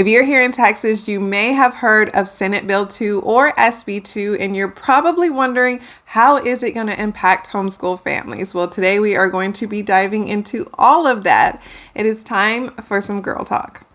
If you're here in Texas, you may have heard of Senate Bill 2 or SB2, and you're probably wondering, how is it going to impact homeschool families? Well, today we are going to be diving into all of that. It is time for some girl talk.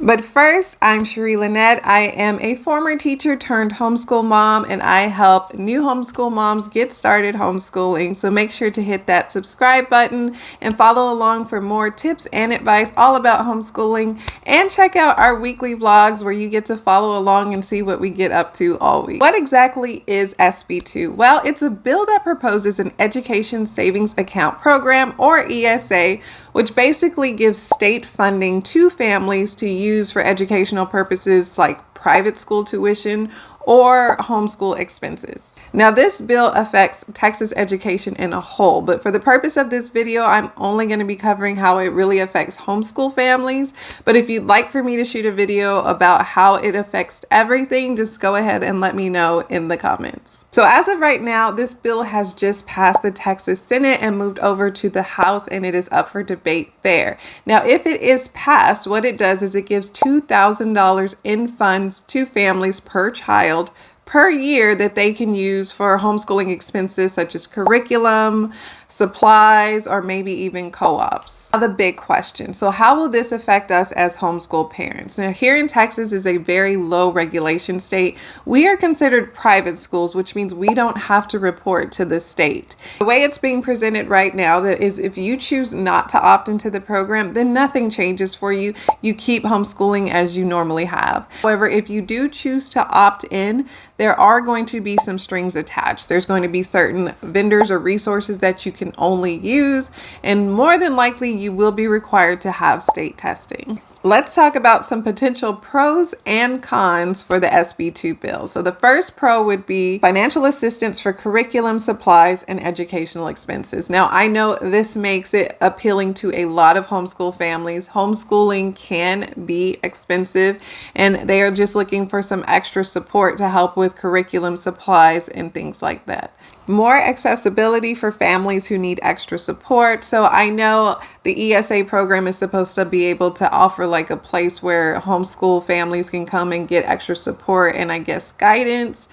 But first, I'm Cherie Lynette. I am a former teacher turned homeschool mom, and I help new homeschool moms get started homeschooling. So make sure to hit that subscribe button and follow along for more tips and advice all about homeschooling. And check out our weekly vlogs where you get to follow along and see what we get up to all week. What exactly is SB2? Well, it's a bill that proposes an Education Savings Account Program, or ESA, which basically gives state funding to families to use for educational purposes like private school tuition or homeschool expenses. Now, this bill affects Texas education in a whole, but for the purpose of this video, I'm only going to be covering how it really affects homeschool families. But if you'd like for me to shoot a video about how it affects everything, just go ahead and let me know in the comments. So as of right now, this bill has just passed the Texas Senate and moved over to the House, and it is up for debate there. Now, if it is passed, what it does is it gives $2,000 in funds to families per child per year that they can use for homeschooling expenses such as curriculum, supplies, or maybe even co-ops. Now, the big question. So how will this affect us as homeschool parents? Now, here in Texas is a very low regulation state. We are considered private schools, which means we don't have to report to the state. The way it's being presented right now is if you choose not to opt into the program, then nothing changes for you. You keep homeschooling as you normally have. However, if you do choose to opt in, there are going to be some strings attached. There's going to be certain vendors or resources that you can only use, and more than likely you will be required to have state testing. Let's talk about some potential pros and cons for the SB2 bill. So the first pro would be financial assistance for curriculum, supplies, and educational expenses. Now, I know this makes it appealing to a lot of homeschool families. Homeschooling can be expensive, and they are just looking for some extra support to help with curriculum, supplies, and things like that. More accessibility for families who need extra support. So I know the ESA program is supposed to be able to offer like a place where homeschool families can come and get extra support and I guess guidance.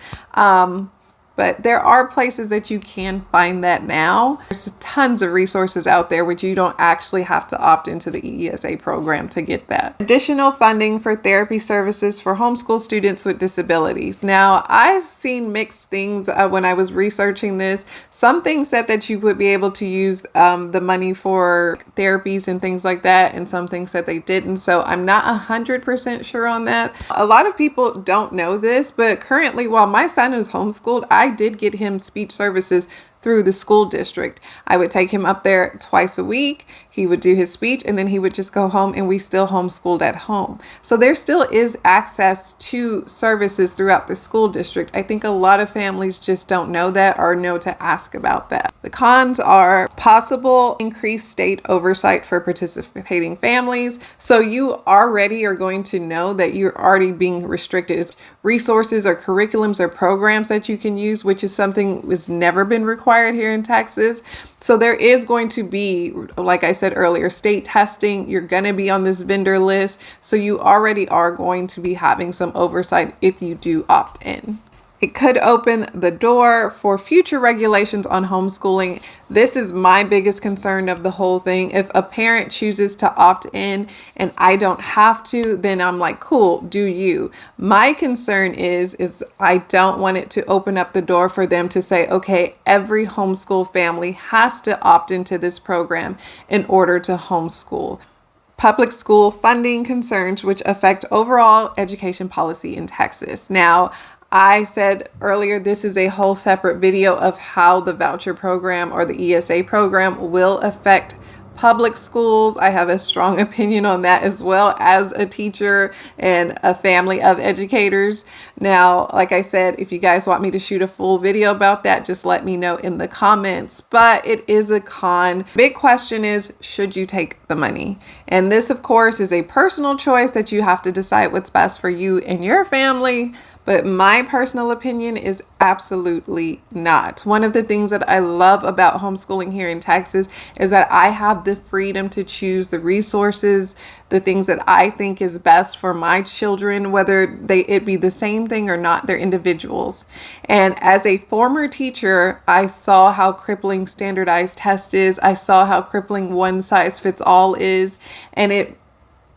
But there are places that you can find that now. There's tons of resources out there which you don't actually have to opt into the ESA program to get that. Additional funding for therapy services for homeschool students with disabilities. Now, I've seen mixed things when I was researching this. Some things said that you would be able to use the money for therapies and things like that, and some things said they didn't. So I'm not 100% sure on that. A lot of people don't know this, but currently, while my son is homeschooled, I did get him speech services through the school district. I would take him up there twice a week. He would do his speech and then he would just go home, and we still homeschooled at home. So there still is access to services throughout the school district. I think a lot of families just don't know that or know to ask about that. The cons are possible increased state oversight for participating families. So you already are going to know that you're already being restricted. It's resources or curriculums or programs that you can use, which is something that's never been required here in Texas. So there is going to be, like I said earlier, state testing. You're going to be on this vendor list. So you already are going to be having some oversight if you do opt in. It could open the door for future regulations on homeschooling. This is my biggest concern of the whole thing. If a parent chooses to opt in and I don't have to, then I'm like, cool, do you. My concern is I don't want it to open up the door for them to say, okay, every homeschool family has to opt into this program in order to homeschool. Public school funding concerns which affect overall education policy in Texas. Now, I said earlier, this is a whole separate video of how the voucher program or the ESA program will affect public schools. I have a strong opinion on that as well as a teacher and a family of educators. Now, like I said, if you guys want me to shoot a full video about that, just let me know in the comments. But it is a con. Big question is, should you take the money? And this, of course, is a personal choice that you have to decide what's best for you and your family. But my personal opinion is absolutely not. One of the things that I love about homeschooling here in Texas is that I have the freedom to choose the resources, the things that I think is best for my children, whether it be the same thing or not. They're individuals. And as a former teacher, I saw how crippling standardized test is. I saw how crippling one size fits all is. And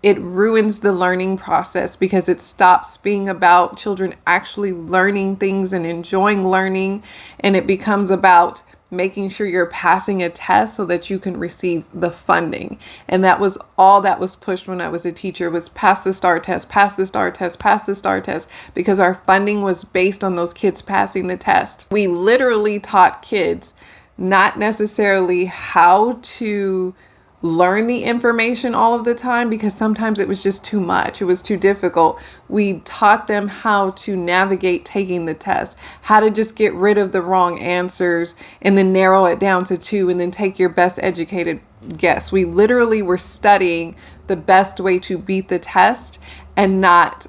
it ruins the learning process because it stops being about children actually learning things and enjoying learning. And it becomes about making sure you're passing a test so that you can receive the funding. And that was all that was pushed when I was a teacher, was pass the STAR test, pass the STAR test, pass the STAR test, because our funding was based on those kids passing the test. We literally taught kids not necessarily how to learn the information all of the time, because sometimes it was just too much. It was too difficult. We taught them how to navigate taking the test, how to just get rid of the wrong answers and then narrow it down to 2 and then take your best educated guess. We literally were studying the best way to beat the test and not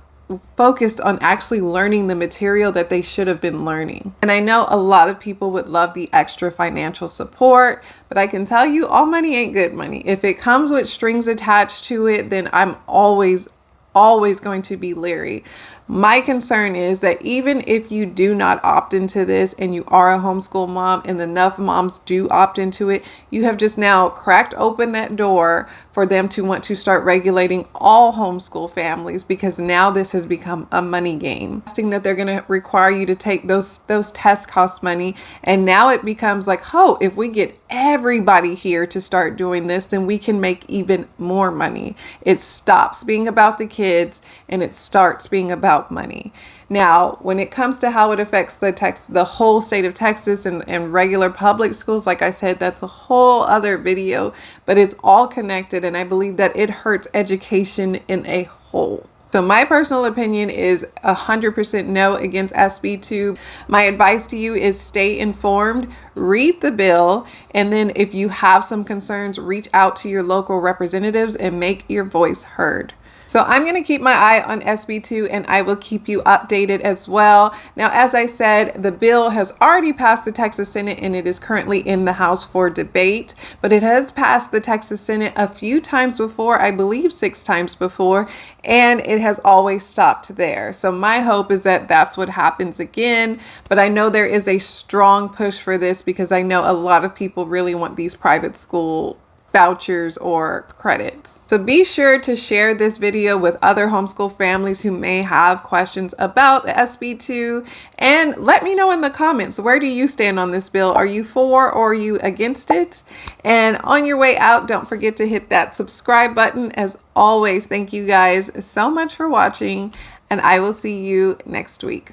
focused on actually learning the material that they should have been learning. And I know a lot of people would love the extra financial support, but I can tell you all money ain't good money. If it comes with strings attached to it, then I'm always going to be leery. My concern is that even if you do not opt into this and you are a homeschool mom and enough moms do opt into it, you have just now cracked open that door for them to want to start regulating all homeschool families, because now this has become a money game. That they're going to require you to take those tests cost money. And now it becomes like, oh, if we get everybody here to start doing this, then we can make even more money. It stops being about the kids and it starts being about money. Now, when it comes to how it affects the whole state of Texas and regular public schools, like I said, that's a whole other video, but it's all connected. And I believe that it hurts education in a whole. So my personal opinion is 100% no against SB2. My advice to you is stay informed, read the bill, and then if you have some concerns, reach out to your local representatives and make your voice heard. So I'm going to keep my eye on SB2 and I will keep you updated as well. Now, as I said, the bill has already passed the Texas Senate and it is currently in the House for debate, but it has passed the Texas Senate a few times before, I believe 6 times before, and it has always stopped there. So my hope is that that's what happens again, but I know there is a strong push for this because I know a lot of people really want these private school vouchers or credits. So be sure to share this video with other homeschool families who may have questions about the SB2, and let me know in the comments, where do you stand on this bill? Are you for or are you against it? And on your way out, don't forget to hit that subscribe button. As always, thank you guys so much for watching, and I will see you next week.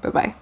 Bye-bye.